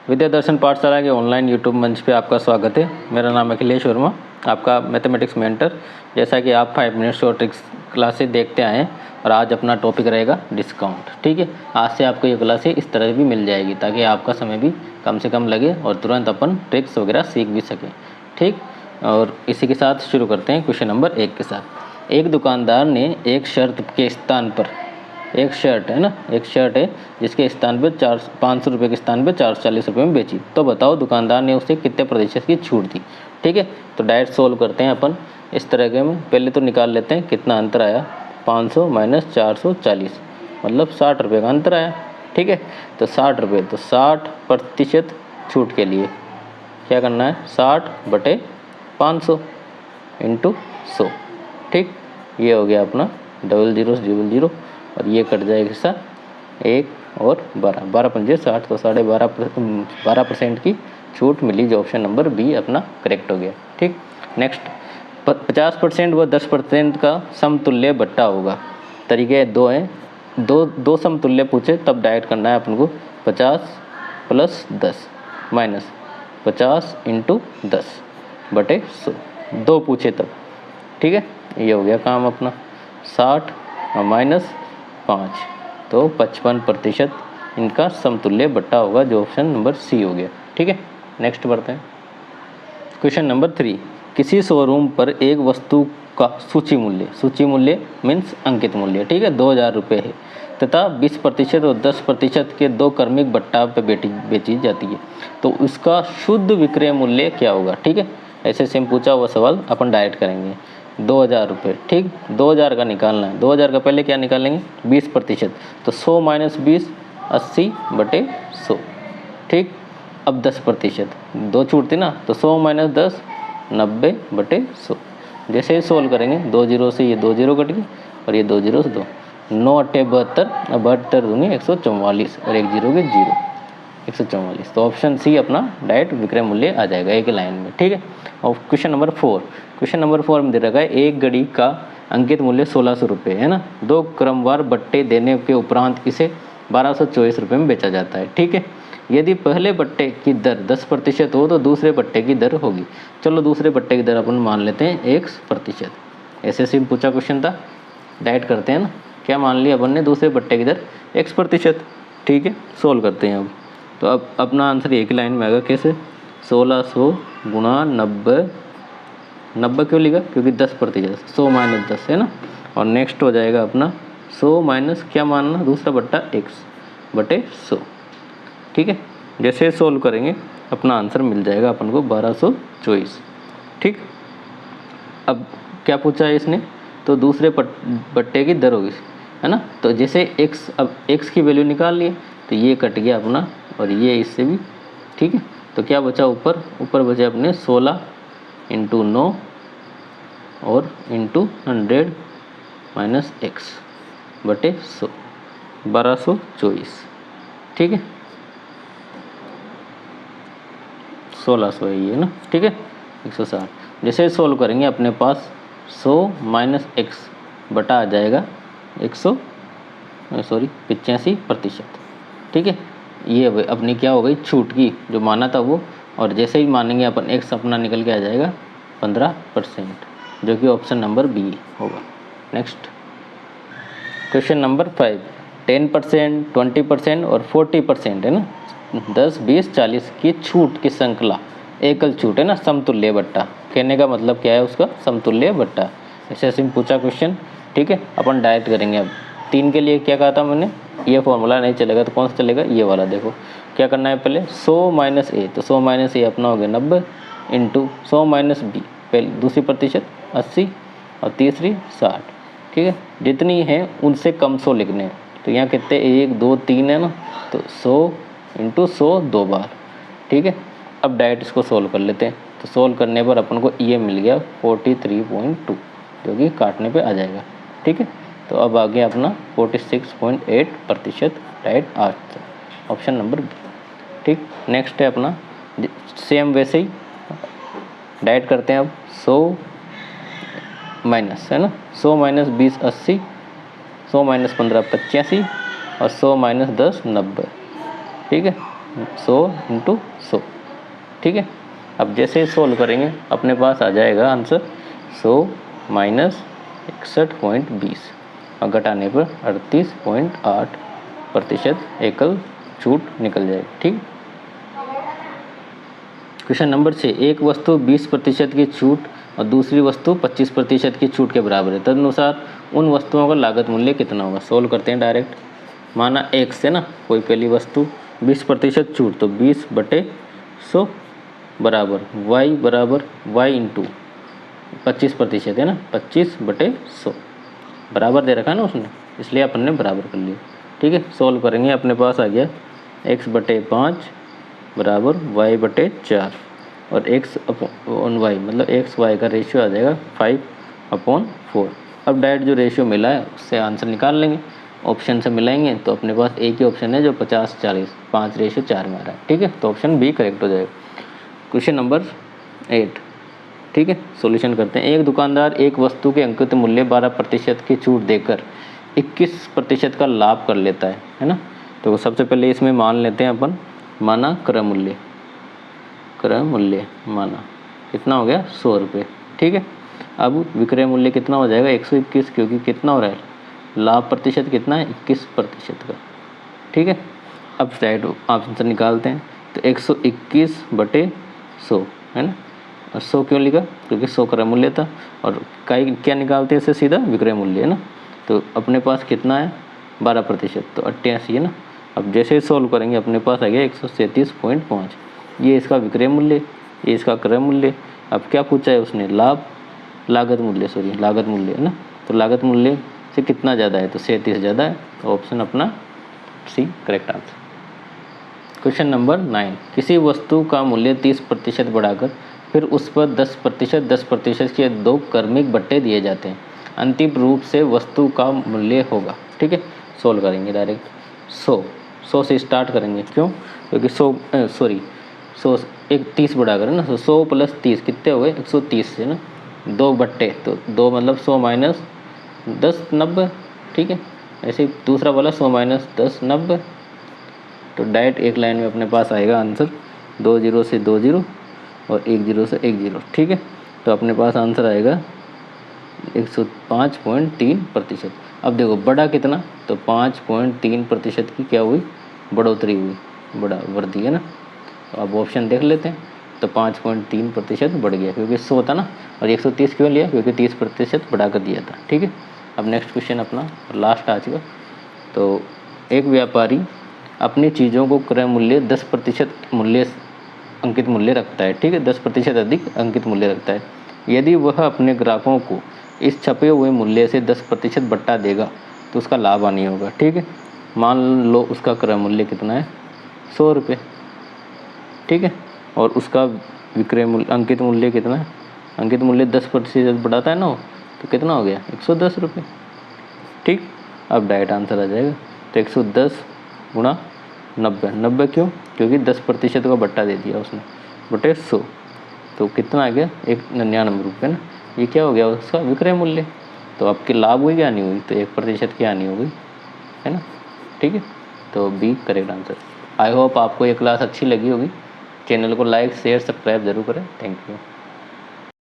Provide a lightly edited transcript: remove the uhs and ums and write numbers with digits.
विद्या दर्शन पाठशाला के online YouTube मंच पे आपका स्वागत है। मेरा नाम अखिलेश वर्मा, आपका मैथमेटिक्स मेंटर। जैसा कि आप 5 मिनट्स और ट्रिक्स क्लासेस देखते आए हैं और आज अपना टॉपिक रहेगा डिस्काउंट। ठीक है, आज से आपको ये क्लासेस इस तरह भी मिल जाएगी ताकि आपका समय भी कम से कम लगे और तुरंत अपन ट्रिक्स वगैरह सीख भी सकें। ठीक, और इसी के साथ शुरू करते हैं क्वेश्चन नंबर 1 के साथ। एक दुकानदार ने एक शर्ट के स्थान पर एक शर्ट है ना, एक शर्ट है जिसके स्थान पे 500 रुपये के स्थान पे 440 रुपये में बेची, तो बताओ दुकानदार ने उसे कितने प्रतिशत की छूट दी। ठीक है, तो डायरेक्ट सोल्व करते हैं अपन इस तरह के में। पहले तो निकाल लेते हैं कितना अंतर आया, 500 माइनस 440 मतलब 60 रुपये का अंतर आया। ठीक है, तो 60 रुपये, तो 60% छूट के लिए क्या करना है, 60/500 इंटू 100। ठीक, ये हो गया अपना 0000 और ये कट जाएगा हिस्सा 1 और 12 पंजे 60, तो 12% की छूट मिली, जो ऑप्शन नंबर बी अपना करेक्ट हो गया। ठीक, नेक्स्ट 50% व 10% का समतुल्य बट्टा होगा। तरीके दो हैं, दो समतुल्य पूछे तब डायरेक्ट करना है अपन को। 50 + 10 माइनस 50 × 10/100, 2 पूछे तब। ठीक है, ये हो गया काम अपना। 60 माइनस 5, तो 55% इनका समतुल्य बट्टा होगा, जो ऑप्शन नंबर सी हो गया। ठीक है, नेक्स्ट बढ़ते हैं क्वेश्चन नंबर 3। किसी शोरूम पर एक वस्तु का सूची मूल्य मीन्स अंकित मूल्य, ठीक है, 2000 रुपये है तथा 20% और 10% के 2 क्रमिक बट्टा पे बेची जाती है, तो उसका शुद्ध विक्रय मूल्य क्या होगा। ठीक है, ऐसे सेम पूछा हुआ सवाल अपन डायरेक्ट करेंगे। 2000 रुपये, ठीक, 2000 का निकालना है। 2000 का पहले क्या निकालेंगे, 20%, तो 100 माइनस 20 80/100। ठीक, अब 10%, 2 छूट थी ना, तो 100 माइनस 10 90/100। जैसे ही सोल्व करेंगे 2 जीरो से ये 2 जीरो कट गई और ये 2 जीरो से 2, 9 × 8 = 72, अब 72 दूनी 144 और 1 जीरो के 0, 144। तो ऑप्शन सी अपना डायरेक्ट विक्रय मूल्य आ जाएगा एक लाइन में। ठीक है, और क्वेश्चन नंबर 4 में दे रखा है एक घड़ी का अंकित मूल्य 1600 रुपये है ना, 2 क्रमवार बट्टे देने के उपरांत इसे 1224 रुपये में बेचा जाता है। ठीक है, यदि पहले बट्टे की दर 10% हो तो दूसरे बट्टे की दर होगी। चलो दूसरे बट्टे की दर अपन मान लेते हैं 1%। ऐसे सिम पूछा क्वेश्चन था, डायरेक्ट करते हैं ना, क्या मान लिया अपन ने, दूसरे बट्टे की दर 1%। ठीक है, सोल्व करते हैं अब। तो अब अपना आंसर एक लाइन में आएगा, कैसे, 1600 गुणा 90 क्यों लिखा, क्योंकि 10%, 100 माइनस 10 है ना, और नेक्स्ट हो जाएगा अपना 100 माइनस क्या मानना, दूसरा बट्टा 100/100। ठीक है, जैसे सोल्व करेंगे अपना आंसर मिल जाएगा अपन को 1224। ठीक, अब क्या पूछा है इसने, तो दूसरे बट्टे की दर होगी है ना, तो जैसे x, अब x की वैल्यू निकाल लिए तो ये कट गया अपना और ये इससे भी। ठीक है, तो क्या बचा, ऊपर बचे अपने 16 × 9 और × 100 माइनस x/100, 1224। ठीक है, 1600 है ये ना। ठीक है, 160। जैसे सोल्व करेंगे अपने पास 100 माइनस x बटा आ जाएगा 85%। ठीक है, ये अपनी क्या हो गई, छूट की जो माना था वो, और जैसे ही मानेंगे अपन x अपना निकल के आ जाएगा 15%, जो कि ऑप्शन नंबर बी होगा। Next question number 5। 10%, 20% और 40% है ना, 10, 20, 40 की छूट की श्रृंखला एकल छूट है ना, समतुल्य बट्टा। कहने का मतलब क्या है उसका, समतुल्य बट्टा। ऐसे सिम पूछा क्वेश्चन। ठीक है, अपन डायरेक्ट करेंगे। अब 3 के लिए क्या कहा था मैंने, ये फॉर्मूला नहीं चलेगा तो कौन सा चलेगा, ये वाला। देखो क्या करना है, पहले 100 माइनस ए, तो 100 माइनस ए अपना हो गया 90 इंटू 100 माइनस बी, पहले दूसरी प्रतिशत 80 और तीसरी 60। ठीक है, जितनी है उनसे कम 100 लिखने हैं, तो यहाँ कितने 1 2 3 है ना, तो 100 × 100 2 बार। ठीक है, अब डायरेक्ट इसको सोल्व कर लेते हैं। तो सोल्व करने पर अपन को ये मिल गया 43.2, जो कि काटने पे आ जाएगा। ठीक है, तो अब आ गया अपना 46.8% direct answer, option number B. ठीक, नेक्स्ट है अपना सेम वैसे ही डायरेक्ट करते हैं। अब 100 माइनस है ना, 100 माइनस 20 80, 100 माइनस 15 85 और 100 माइनस 10 90। ठीक है, 100 इंटू 100, ठीक है। अब जैसे सोल्व करेंगे अपने पास आ जाएगा आंसर 100 माइनस 61.20 और घटाने पर 38.8% एकल छूट निकल जाएगी, ठीक। क्वेश्चन नंबर 6, एक वस्तु 20% की छूट और दूसरी वस्तु 25% की छूट के बराबर है, तदनुसार उन वस्तुओं का लागत मूल्य कितना होगा। सोल्व करते हैं डायरेक्ट। माना x से ना कोई पहली वस्तु 20% छूट, तो 20/100 बराबर y इंटू 25% है ना, 25/100 बराबर दे रखा है ना उसने, इसलिए अपन ने बराबर कर लिया, ठीक है। सोल्व करेंगे अपने पास आ गया x/5 बराबर y/4 और x/y मतलब x/y का रेशियो आ जाएगा 5/4। अब डायरेक्ट जो रेशियो मिला है उससे आंसर निकाल लेंगे, ऑप्शन से मिलाएंगे तो अपने पास एक ही ऑप्शन है जो 50-40 5/4 में आ रहा है, ठीक है। तो ऑप्शन बी करेक्ट हो जाएगा। क्वेश्चन नंबर 8, ठीक है। सॉल्यूशन करते हैं। एक दुकानदार एक वस्तु के अंकित मूल्य 12% की छूट देकर 21% का लाभ कर लेता है ना। तो सबसे पहले इसमें मान लेते हैं अपन, माना क्रय मूल्य माना कितना हो गया 100 रुपये, ठीक है। अब विक्रय मूल्य कितना हो जाएगा 121, क्योंकि कितना हो रहा है लाभ प्रतिशत कितना है 21% का, ठीक है। अब साइड आंसर निकालते हैं तो 121/100 है ना। और 100 क्यों लिखा, क्योंकि 100 क्रय मूल्य था और क्या निकालते हैं इससे सीधा विक्रय मूल्य है ना। तो अपने पास कितना है 12%, तो 88 है ना। अब जैसे ही सोल्व करेंगे अपने पास आ गया 137.5, ये इसका विक्रय मूल्य, ये इसका क्रय मूल्य। अब क्या पूछा है उसने लागत मूल्य है ना। तो लागत मूल्य से कितना ज़्यादा है, तो 37 ज़्यादा है, तो ऑप्शन अपना C correct answer. Question number 9, किसी वस्तु का मूल्य 30% बढ़ाकर फिर उस पर 10% के 2 क्रमिक बट्टे दिए जाते हैं, अंतिम रूप से वस्तु का मूल्य होगा, ठीक है। सोल्व करेंगे डायरेक्ट 100 से स्टार्ट करेंगे, क्यों, क्योंकि 100 एक 30 बढ़ाकर है ना, 100 + 30 कितने हो गए 130 है ना। 2 बट्टे तो 2 मतलब 100 माइनस 10 90, ठीक है। ऐसे ही दूसरा वाला 100 माइनस 10 90, तो डायरेक्ट एक लाइन में अपने पास आएगा आंसर 2 0 से 2 0 और 1 0 से 1 0, ठीक है। तो अपने पास आंसर आएगा 105.3%। अब देखो बड़ा कितना, तो 5.3% की क्या हुई बढ़ोतरी हुई, बड़ा वृद्धि है ना। तो अब ऑप्शन देख लेते हैं, तो 5.3% बढ़ गया, क्योंकि 100 था ना। और 130 क्यों लिया, क्योंकि 30% बढ़ा कर दिया था, ठीक है। अब नेक्स्ट क्वेश्चन अपना लास्ट आ चुका। तो एक व्यापारी अपनी चीज़ों को क्रय मूल्य 10% अंकित मूल्य रखता है, ठीक है, 10% अधिक अंकित मूल्य रखता है। यदि वह अपने ग्राहकों को इस छपे हुए मूल्य से 10% बट्टा देगा तो उसका लाभ हानि होगा, ठीक है। मान लो उसका क्रय मूल्य कितना है 100 रुपये, ठीक है, और उसका विक्रय मूल्य अंकित मूल्य कितना है, अंकित मूल्य 10% बढ़ाता है ना, तो कितना हो गया 110 रुपये, ठीक। अब डायरेक्ट आंसर आ जाएगा, तो 110 गुणा 90 क्यों, क्योंकि 10% का बट्टा दे दिया उसने बटे 100, तो कितना आ गया 199 रुपये ना। ये क्या हो गया उसका विक्रय मूल्य। तो आपकी लाभ हुई क्या नहीं हुई, तो 1% की हानि हो गई है ना, ठीक है। तो B correct answer. I hope आपको ये क्लास अच्छी लगी होगी। चैनल को लाइक शेयर सब्सक्राइब जरूर करें। Thank you.